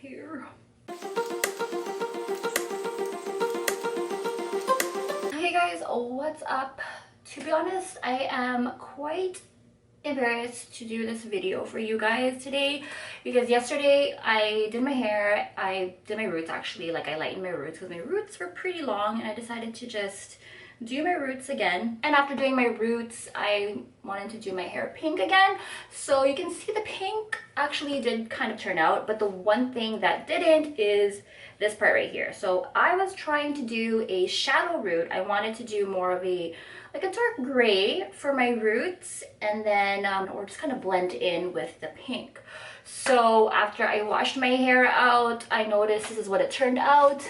hair. Hey guys, what's up? To be honest, I am quite embarrassed to do this video for you guys today because yesterday I did my hair. I did my roots actually, like I lightened my roots because my roots were pretty long, and I decided to just do my roots again. And after doing my roots, I wanted to do my hair pink again. So you can see the pink actually did kind of turn out, but the one thing that didn't is this part right here. So I was trying to do a shadow root. I wanted to do more of a like a dark gray for my roots, and then or just kind of blend in with the pink. So after I washed my hair out, I noticed this is what it turned out.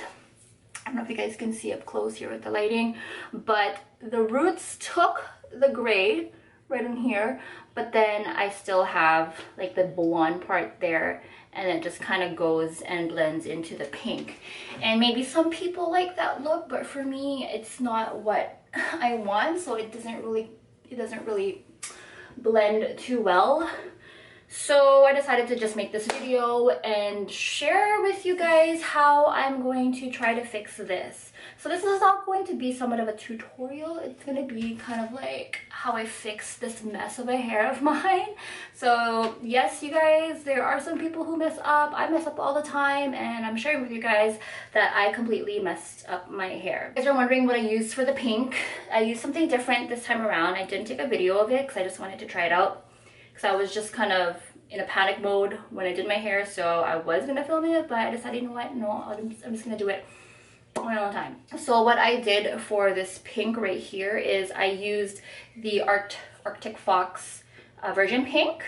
I don't know if you guys can see up close here with the lighting, but the roots took the gray right in here, but then I still have like the blonde part there, and it just kind of goes and blends into the pink. And maybe some people like that look, but for me it's not what I want, so it doesn't really blend too well. So I decided to just make this video and share with you guys how I'm going to try to fix this. So this is not going to be somewhat of a tutorial. It's going to be kind of like how I fix this mess of a hair of mine. So yes, you guys, there are some people who mess up. I mess up all the time, and I'm sharing with you guys that I completely messed up my hair. You guys are wondering what I used for the pink. I used something different this time around. I didn't take a video of it because I just wanted to try it out. Because I was just kind of in a panic mode when I did my hair, so I was gonna film it, but I decided, you know what, no, I'm just gonna do it on my own time. So what I did for this pink right here is I used the Arctic Fox Virgin Pink,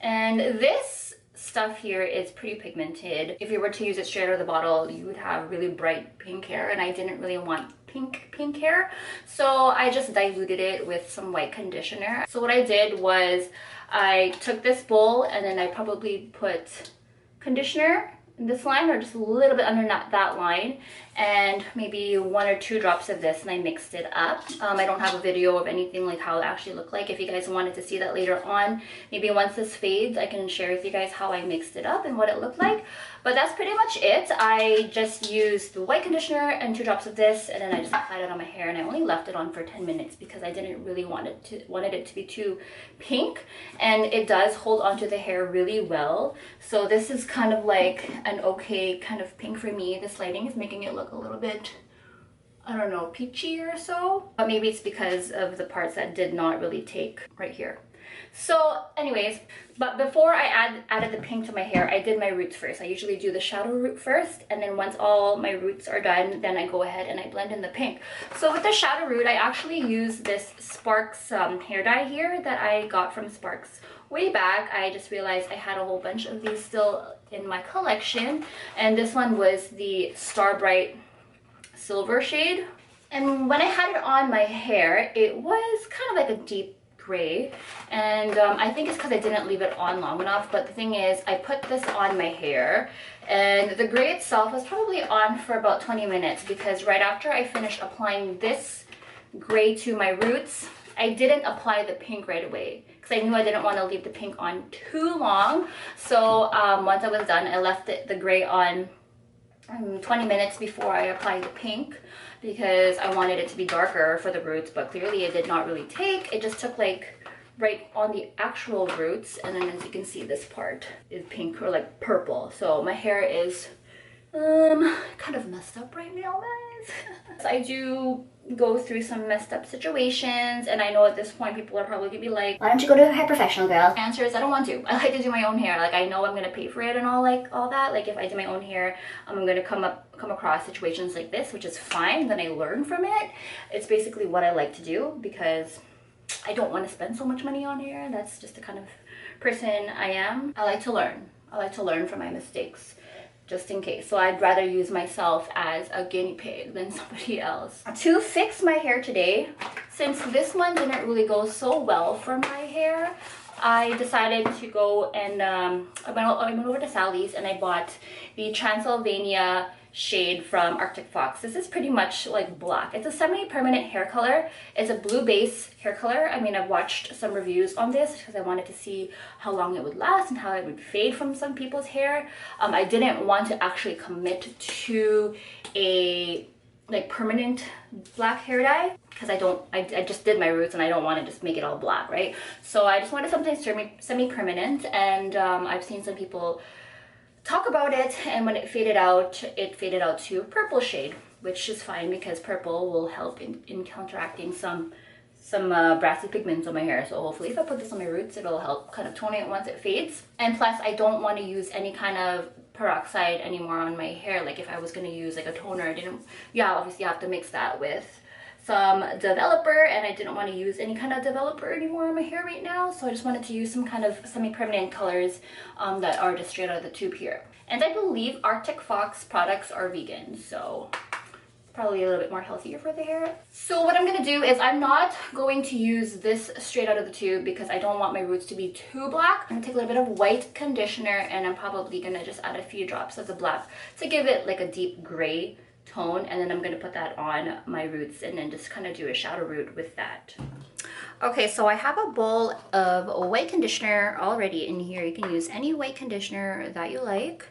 and this stuff here is pretty pigmented. If you were to use it straight out of the bottle, you would have really bright pink hair, and I didn't really want pink hair, so I just diluted it with some white conditioner. So what I did was I took this bowl, and then I probably put conditioner in this line, or just a little bit under that line, and maybe 1 or 2 drops of this, and I mixed it up. I don't have a video of anything like how it actually looked like. If you guys wanted to see that later on, maybe once this fades, I can share with you guys how I mixed it up and what it looked like. But that's pretty much it. I just used the white conditioner and 2 drops of this, and then I just applied it on my hair, and I only left it on for 10 minutes because I didn't really wanted it to be too pink, and it does hold onto the hair really well. So this is kind of like an okay kind of pink for me. This lighting is making it look a little bit, I don't know, peachy or so, but maybe it's because of the parts that did not really take right here. So anyways, but before I added the pink to my hair, I did my roots first. I usually do the shadow root first, and then once all my roots are done, then I go ahead and I blend in the pink. So with the shadow root, I actually use this Sparks hair dye here that I got from Sparks way back. I just realized I had a whole bunch of these still in my collection, and this one was the Star Bright silver shade. And when I had it on my hair, it was kind of like a deep gray, and I think it's because I didn't leave it on long enough. But the thing is, I put this on my hair, and the gray itself was probably on for about 20 minutes, because right after I finished applying this gray to my roots, I didn't apply the pink right away because I knew I didn't want to leave the pink on too long. So once I was done, I left the gray on 20 minutes before I applied the pink, because I wanted it to be darker for the roots, but clearly it did not really take. It just took like right on the actual roots, and then as you can see, this part is pink or like purple. So my hair is kind of messed up right now, guys. I do go through some messed up situations, and I know at this point people are probably gonna be like, why don't you go to a hair professional, girl? The answer is I don't want to. I like to do my own hair. Like, I know I'm gonna pay for it and all that. Like, if I do my own hair, I'm gonna come across situations like this, which is fine. Then I learn from it. It's basically what I like to do because I don't want to spend so much money on hair. That's just the kind of person I am. I like to learn. I like to learn from my mistakes, just in case. So I'd rather use myself as a guinea pig than somebody else. To fix my hair today, since this one didn't really go so well for my hair, I decided to go and I went over to Sally's and I bought the Transylvania shade from Arctic Fox. This is pretty much like black. It's a semi-permanent hair color. It's a blue base hair color. I mean, I've watched some reviews on this because I wanted to see how long it would last and how it would fade from some people's hair. I didn't want to actually commit to a like permanent black hair dye because I just did my roots and I don't want to just make it all black, right? So I just wanted something semi-permanent, and I've seen some people talk about it, and when it faded out to purple shade, which is fine because purple will help in counteracting some brassy pigments on my hair. So hopefully if I put this on my roots, it'll help kind of tone it once it fades. And plus, I don't want to use any kind of peroxide anymore on my hair. Like if I was going to use like a toner, obviously I have to mix that with some developer, and I didn't want to use any kind of developer anymore on my hair right now. So I just wanted to use some kind of semi-permanent colors that are just straight out of the tube here. And I believe Arctic Fox products are vegan, so probably a little bit more healthier for the hair. So what I'm gonna do is I'm not going to use this straight out of the tube because I don't want my roots to be too black. I'm gonna take a little bit of white conditioner, and I'm probably gonna just add a few drops of the black to give it like a deep gray tone, and then I'm gonna put that on my roots and then just kind of do a shadow root with that. Okay, so I have a bowl of white conditioner already in here. You can use any white conditioner that you like.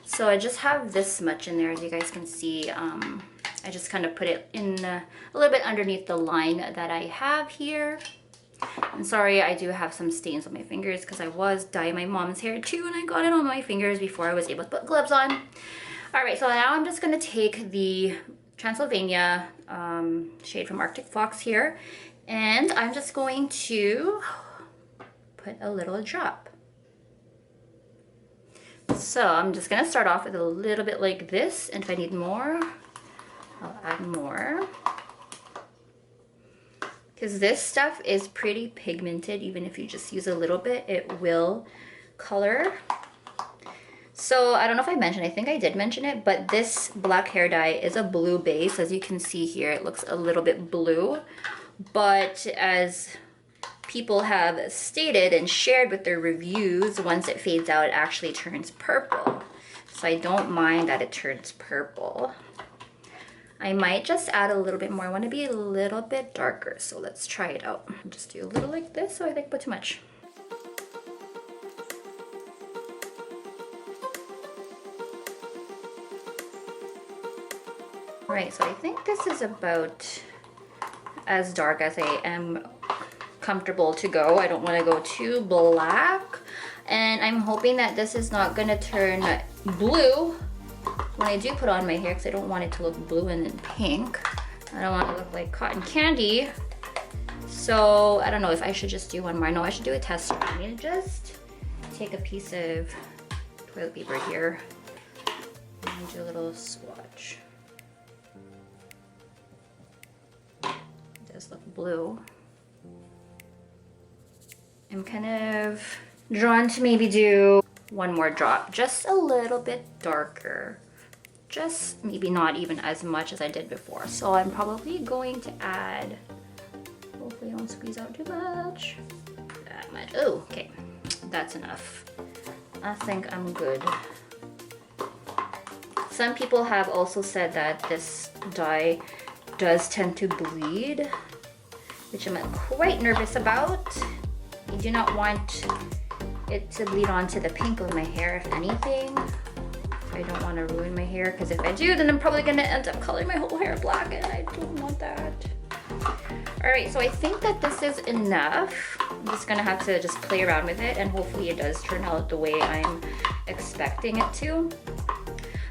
So I just have this much in there, as you guys can see. I just kind of put it in a little bit underneath the line that I have here. I'm sorry, I do have some stains on my fingers because I was dyeing my mom's hair too, and I got it on my fingers before I was able to put gloves on. All right, so now I'm just gonna take the Transylvania shade from Arctic Fox here, and I'm just going to put a little drop. So I'm just gonna start off with a little bit like this, and if I need more, I'll add more. Because this stuff is pretty pigmented. Even if you just use a little bit, it will color. So I don't know if I mentioned, I think I did mention it, but this black hair dye is a blue base. As you can see here, it looks a little bit blue, but as people have stated and shared with their reviews, once it fades out, it actually turns purple. So I don't mind that it turns purple. I might just add a little bit more. I want to be a little bit darker, so let's try it out. I'll just do a little like this, so I think put too much. Right, so I think this is about as dark as I am comfortable to go. I don't want to go too black, and I'm hoping that this is not going to turn blue when I do put on my hair, because I don't want it to look blue and then pink. I don't want it to look like cotton candy. So I don't know if I should just do one more. No, I should do a test. I'm gonna just take a piece of toilet paper here and do a little swatch. It does look blue. I'm kind of drawn to maybe do one more drop, just a little bit darker. Just maybe not even as much as I did before. So I'm probably going to add, hopefully I don't squeeze out too much. That much. Oh, okay. That's enough. I think I'm good. Some people have also said that this dye does tend to bleed, which I'm quite nervous about. I do not want it to bleed onto the pink of my hair, if anything. I don't want to ruin my hair, because if I do, then I'm probably going to end up coloring my whole hair black, and I don't want that. Alright, so I think that this is enough. I'm just going to have to just play around with it, and hopefully it does turn out the way I'm expecting it to.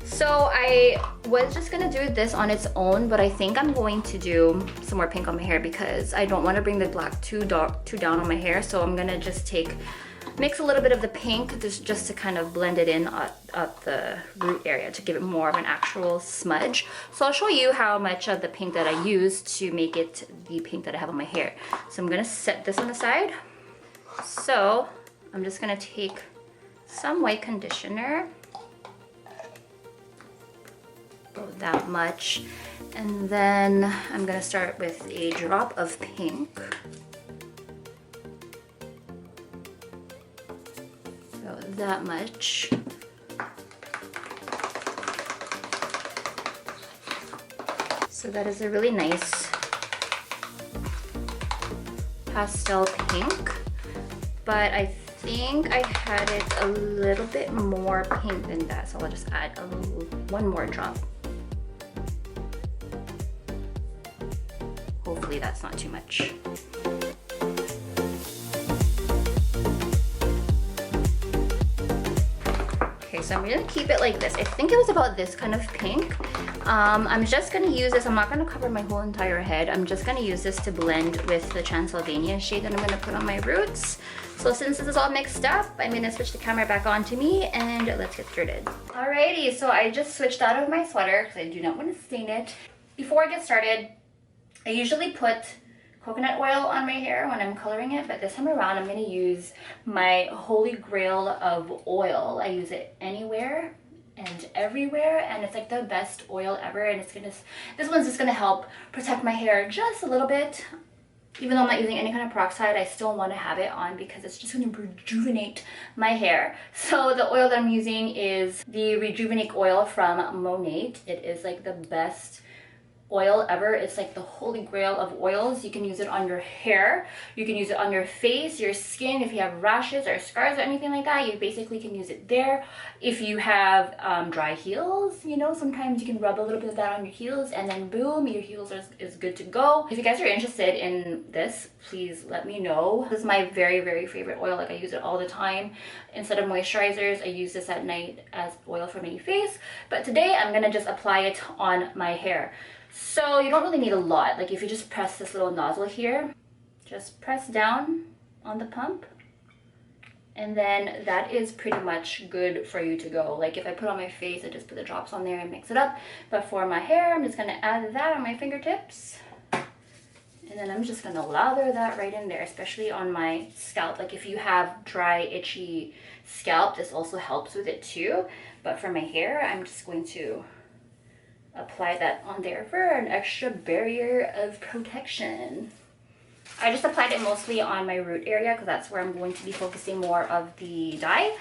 So I was just going to do this on its own, but I think I'm going to do some more pink on my hair because I don't want to bring the black too down on my hair. So I'm going to just mix a little bit of the pink just to kind of blend it in at the root area to give it more of an actual smudge. So I'll show you how much of the pink that I used to make it the pink that I have on my hair. So I'm gonna set this on the side. So I'm just gonna take some white conditioner, about that much, and then I'm gonna start with a drop of pink. about that much. So that is a really nice pastel pink, but I think I had it a little bit more pink than that, so I'll just add one more drop. Hopefully that's not too much. Okay, so I'm gonna keep it like this. I think it was about this kind of pink. I'm just gonna use this. I'm not gonna cover my whole entire head. I'm just gonna use this to blend with the Transylvania shade that I'm gonna put on my roots. So since this is all mixed up, I'm gonna switch the camera back on to me and let's get started. Alrighty, so I just switched out of my sweater because I do not want to stain it. Before I get started, I usually put coconut oil on my hair when I'm coloring it, but this time around I'm gonna use my holy grail of oil. I use it anywhere and everywhere, and it's like the best oil ever, and this one's just gonna help protect my hair just a little bit. Even though I'm not using any kind of peroxide, I still want to have it on because it's just going to rejuvenate my hair. So the oil that I'm using is the Rejuvenate oil from Monat. It is like the best oil ever. It's like the holy grail of oils. You can use it on your hair, you can use it on your face, your skin. If you have rashes or scars or anything like that, you basically can use it there. If you have dry heels, you know, sometimes you can rub a little bit of that on your heels and then boom, your heels is good to go. If you guys are interested in this, please let me know. This is my very, very favorite oil. Like, I use it all the time. Instead of moisturizers, I use this at night as oil for my face, but today I'm gonna just apply it on my hair. So you don't really need a lot. Like, if you just press this little nozzle here, just press down on the pump, and then that is pretty much good for you to go. Like, if I put on my face, I just put the drops on there and mix it up. But for my hair, I'm just gonna add that on my fingertips, and then I'm just gonna lather that right in there, especially on my scalp. Like, if you have dry, itchy scalp, this also helps with it too. But for my hair, I'm just going to apply that on there for an extra barrier of protection. I just applied it mostly on my root area because that's where I'm going to be focusing more of the dye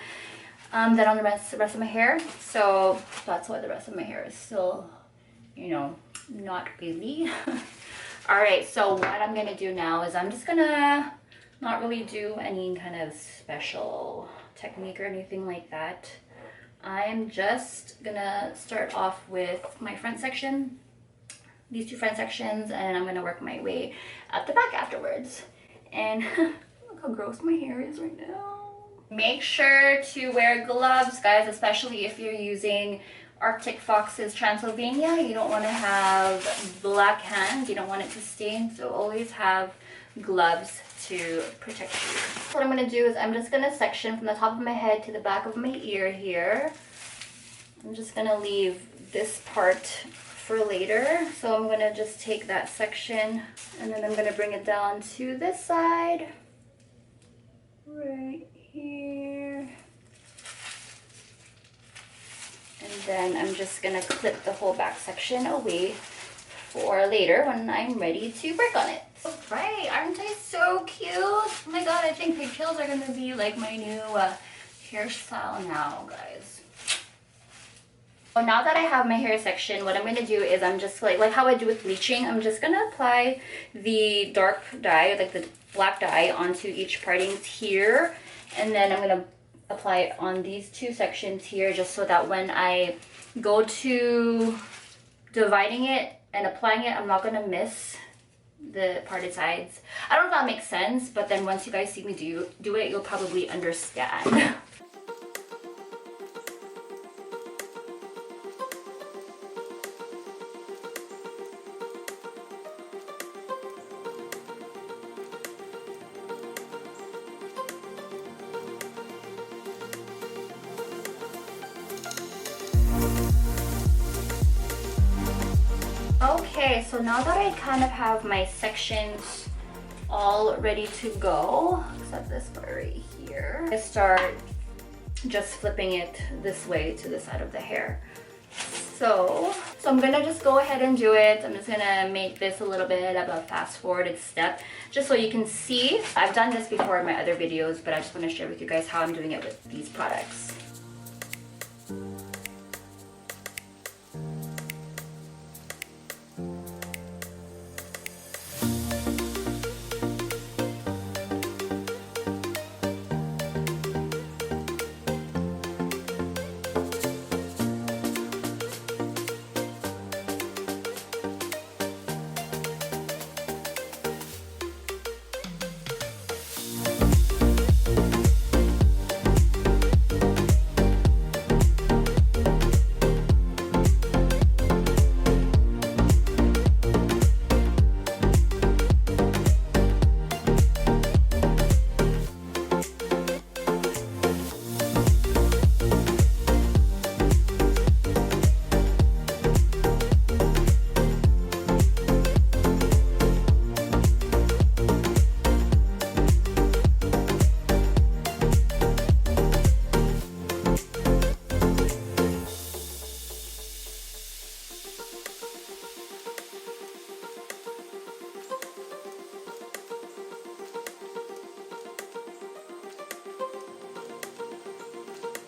than on the rest of my hair. So that's why the rest of my hair is still, you know, not really. All right, so what I'm gonna do now is I'm just gonna not really do any kind of special technique or anything like that. I'm just gonna start off with my front section, these two front sections, and I'm gonna work my way at the back afterwards. And look how gross my hair is right now. Make sure to wear gloves, guys, especially if you're using Arctic Fox's Transylvania. You don't want to have black hands, you don't want it to stain, so always have gloves to protect you. What I'm going to do is I'm just going to section from the top of my head to the back of my ear here. I'm just going to leave this part for later. So I'm going to just take that section and then I'm going to bring it down to this side right here. And then I'm just going to clip the whole back section away for later when I'm ready to work on it. Right, aren't I so cute? Oh my god, I think pigtails are gonna be like my new hairstyle now, guys. So now that I have my hair section, what I'm gonna do is I'm just like how I do with bleaching, I'm just gonna apply the dark dye, like the black dye, onto each partings here, and then I'm gonna apply it on these two sections here, just so that when I go to dividing it and applying it, I'm not gonna miss the parted sides. I don't know if that makes sense, but then once you guys see me do it, you'll probably understand. Okay, so now that I kind of have my sections all ready to go, except this part right here, I start just flipping it this way to the side of the hair. So I'm gonna just go ahead and do it. I'm just gonna make this a little bit of a fast forwarded step just so you can see. I've done this before in my other videos, but I just want to share with you guys how I'm doing it with these products.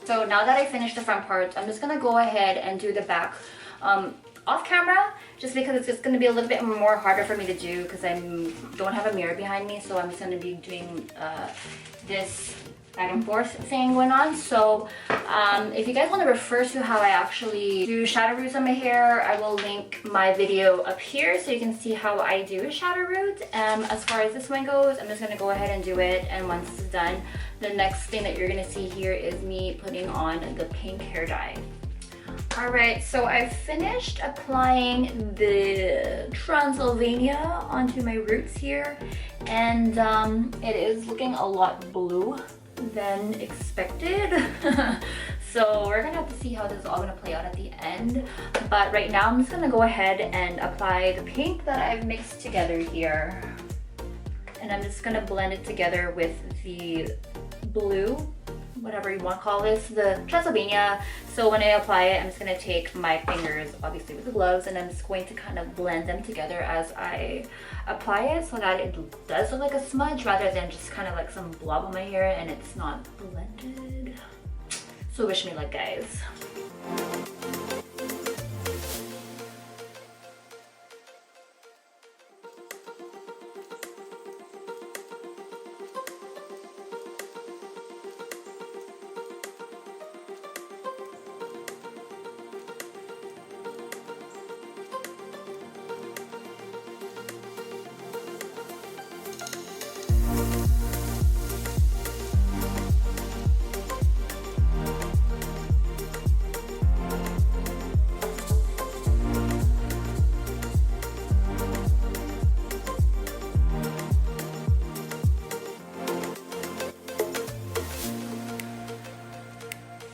So now that I finished the front part, I'm just gonna go ahead and do the back off camera, just because it's just gonna be a little bit more harder for me to do because I don't have a mirror behind me. So I'm just gonna be doing this back and forth thing going on. So if you guys want to refer to how I actually do shadow roots on my hair, I will link my video up here so you can see how I do shadow root. As far as this one goes, I'm just going to go ahead and do it, and once it's done, the next thing that you're going to see here is me putting on the pink hair dye. Alright, so I've finished applying the Transylvania onto my roots here, and it is looking a lot blue than expected. So we're gonna have to see how this is all gonna play out at the end, but right now I'm just gonna go ahead and apply the pink that I've mixed together here, and I'm just gonna blend it together with the blue, whatever you want to call this, the Transylvania. So when I apply it, I'm just going to take my fingers, obviously with the gloves, and I'm just going to kind of blend them together as I apply it so that it does look like a smudge rather than just kind of like some blob on my hair and it's not blended. So wish me luck, guys.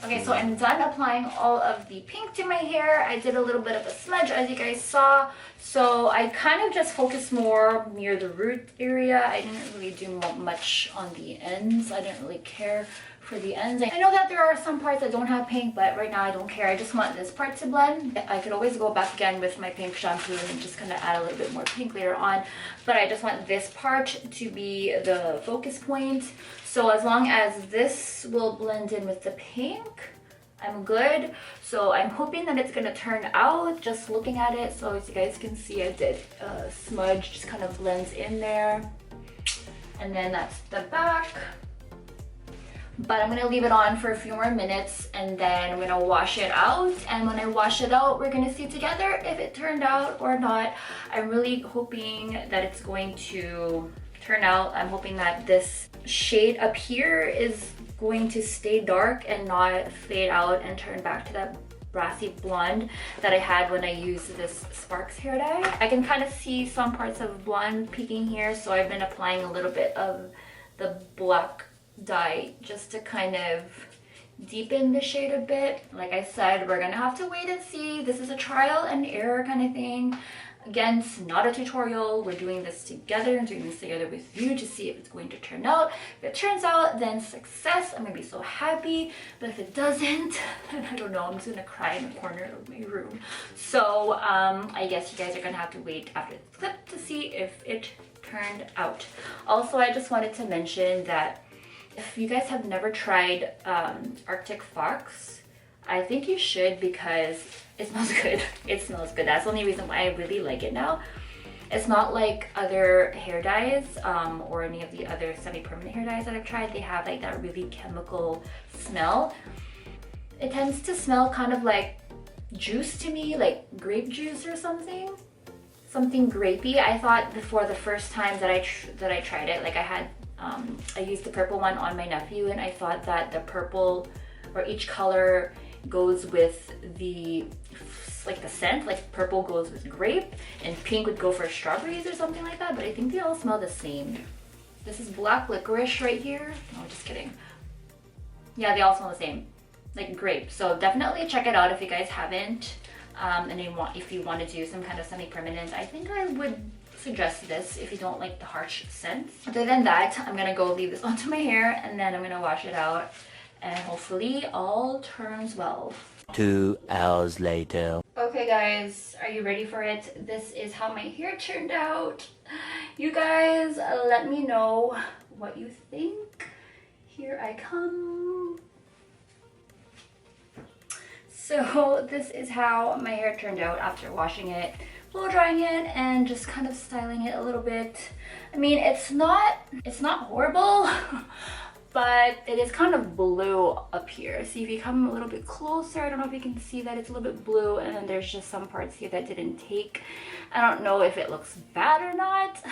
Okay, so I'm done applying all of the pink to my hair. I did a little bit of a smudge, as you guys saw. So I kind of just focused more near the root area. I didn't really do much on the ends. I didn't really care for the ends. I know that there are some parts that don't have pink, but right now I don't care. I just want this part to blend. I could always go back again with my pink shampoo and just kind of add a little bit more pink later on. But I just want this part to be the focus point. So as long as this will blend in with the pink, I'm good. So I'm hoping that it's gonna turn out just looking at it. So as you guys can see, I did a smudge, just kind of blends in there. And then that's the back. But I'm gonna leave it on for a few more minutes and then I'm gonna wash it out. And when I wash it out, we're gonna see together if it turned out or not. I'm really hoping that it's going to turn out. I'm hoping that this shade up here is going to stay dark and not fade out and turn back to that brassy blonde that I had when I used this Sparks hair dye. I can kind of see some parts of blonde peeking here, so I've been applying a little bit of the black dye just to kind of deepen the shade a bit. Like I said, we're gonna have to wait and see. This is a trial and error kind of thing. Again, it's not a tutorial. We're doing this together and doing this together with you to see if it's going to turn out. If it turns out, then success. I'm gonna be so happy. But if it doesn't, then I don't know. I'm just gonna cry in the corner of my room. So I guess you guys are gonna have to wait after this clip to see if it turned out. Also, I just wanted to mention that if you guys have never tried Arctic Fox, I think you should because it smells good. It smells good. That's the only reason why I really like it now. It's not like other hair dyes or any of the other semi-permanent hair dyes that I've tried. They have like that really chemical smell. It tends to smell kind of like juice to me, like grape juice or something. Something grapey. I thought before the first time that I tried it, like I used the purple one on my nephew, and I thought that the purple or each color goes with the scent, like purple goes with grape and pink would go for strawberries or something like that, but I think they all smell the same. This is black licorice right here. No, just kidding. Yeah, they all smell the same, like grape. So definitely check it out if you guys haven't. And if you want to do some kind of semi-permanent, I think I would suggest this if you don't like the harsh scents. Other than that, I'm gonna go leave this onto my hair and then I'm gonna wash it out and hopefully all turns well. 2 hours later. Okay guys, are you ready for it? This is how my hair turned out. You guys, let me know what you think. Here I come. So this is how my hair turned out after washing it, blow drying it, and just kind of styling it a little bit. I mean, it's not horrible, but it is kind of blue up here. See, if you come a little bit closer, I don't know if you can see that it's a little bit blue, and then there's just some parts here that didn't take. I don't know if it looks bad or not,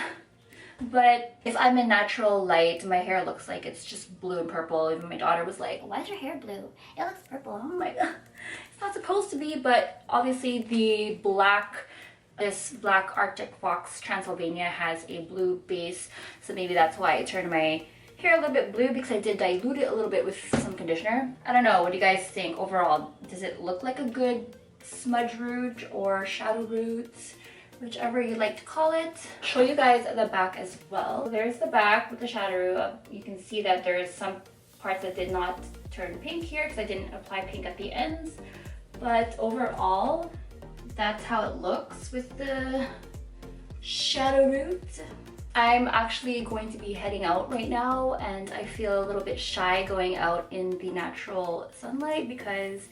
but if I'm in natural light, my hair looks like it's just blue and purple. Even my daughter was like, why is your hair blue? It looks purple. I'm like, it's not supposed to be, but obviously this black Arctic Fox Transylvania has a blue base, so maybe that's why it turned my hair a little bit blue, because I did dilute it a little bit with some conditioner. I don't know, what do you guys think overall? Does it look like a good smudge rouge or shadow roots? Whichever you like to call it. Show you guys the back as well. There's the back with the shadow. You can see that there's some parts that did not turn pink here because I didn't apply pink at the ends. But overall, that's how it looks with the shadow roots. I'm actually going to be heading out right now, and I feel a little bit shy going out in the natural sunlight because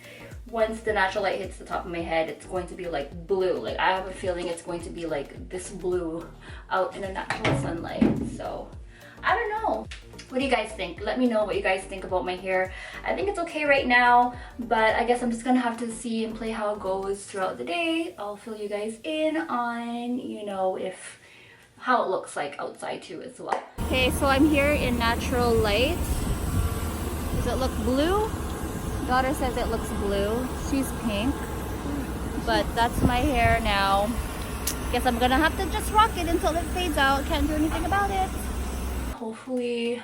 once the natural light hits the top of my head, it's going to be like blue. Like, I have a feeling it's going to be like this blue out in the natural sunlight. So I don't know. What do you guys think? Let me know what you guys think about my hair. I think it's okay right now, but I guess I'm just gonna have to see and play how it goes throughout the day. I'll fill you guys in on, you know, how it looks like outside too as well. Okay, so I'm here in natural light. Does it look blue? Daughter says it looks blue. She's pink. But that's my hair now. Guess I'm gonna have to just rock it until it fades out. Can't do anything about it. Hopefully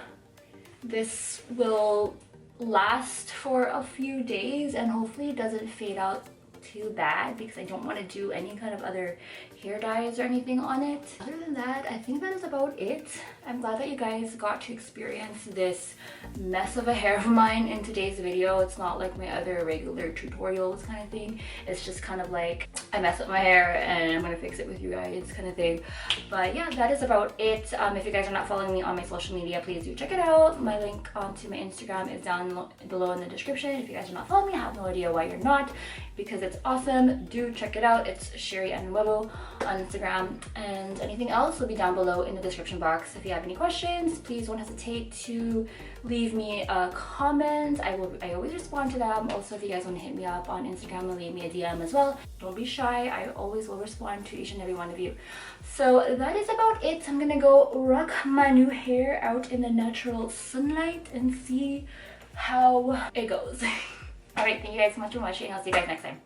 this will last for a few days and hopefully it doesn't fade out too bad because I don't want to do any kind of other hair dyes or anything on it. Other than that, I think that is about it. I'm glad that you guys got to experience this mess of a hair of mine in today's video. It's not like my other regular tutorials kind of thing. It's just kind of like I mess up my hair and I'm gonna fix it with you guys kind of thing. But yeah, that is about it. If you guys are not following me on my social media, please do check it out. My link to my Instagram is down below in the description. If you guys are not following me, I have no idea why you're not, because it's awesome. Do check it out. It's Sherry and Webo on Instagram, and anything else will be down below in the description box. If you have any questions, please don't hesitate to leave me a comment. I always respond to them. Also, if you guys want to hit me up on Instagram and leave me a DM as well, don't be shy. I always will respond to each and every one of you. So that is about it. I'm gonna go rock my new hair out in the natural sunlight and see how it goes. Alright, thank you guys so much for watching. I'll see you guys next time.